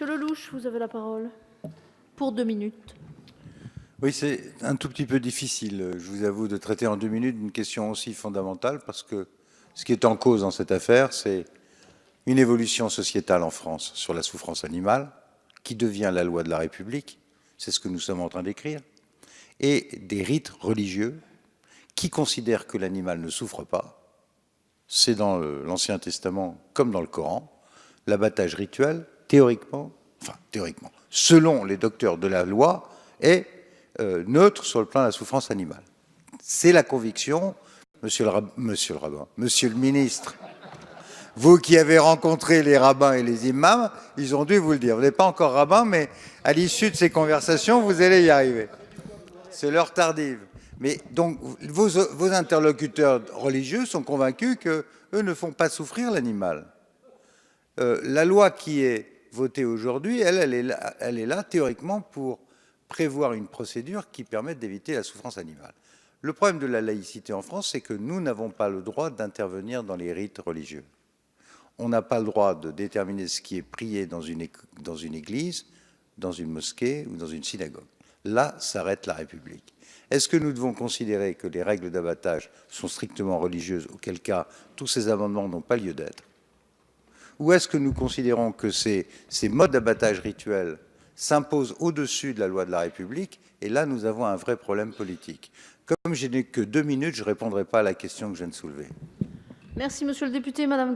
Monsieur Lelouch, vous avez la parole pour 2 minutes. Oui, c'est un tout petit peu difficile, je vous avoue, de traiter en 2 minutes une question aussi fondamentale, parce que ce qui est en cause dans cette affaire, c'est une évolution sociétale en France sur la souffrance animale, qui devient la loi de la République, c'est ce que nous sommes en train d'écrire, et des rites religieux qui considèrent que l'animal ne souffre pas. C'est dans l'Ancien Testament comme dans le Coran, l'abattage rituel, théoriquement, selon les docteurs de la loi, est neutre sur le plan de la souffrance animale. C'est la conviction, monsieur le ministre, vous qui avez rencontré les rabbins et les imams, ils ont dû vous le dire. Vous n'êtes pas encore rabbin, mais à l'issue de ces conversations, vous allez y arriver. C'est l'heure tardive. Mais donc, vos interlocuteurs religieux sont convaincus qu'eux ne font pas souffrir l'animal. La loi qui est votée aujourd'hui, elle est là théoriquement pour prévoir une procédure qui permette d'éviter la souffrance animale. Le problème de la laïcité en France, c'est que nous n'avons pas le droit d'intervenir dans les rites religieux. On n'a pas le droit de déterminer ce qui est prié dans une église, dans une mosquée ou dans une synagogue. Là s'arrête la République. Est-ce que nous devons considérer que les règles d'abattage sont strictement religieuses, auquel cas tous ces amendements n'ont pas lieu d'être? Ou est-ce que nous considérons que ces modes d'abattage rituels s'imposent au-dessus de la loi de la République? Et là, nous avons un vrai problème politique. Comme je n'ai que 2 minutes, je ne répondrai pas à la question que je viens de soulever. Merci, monsieur le député. Madame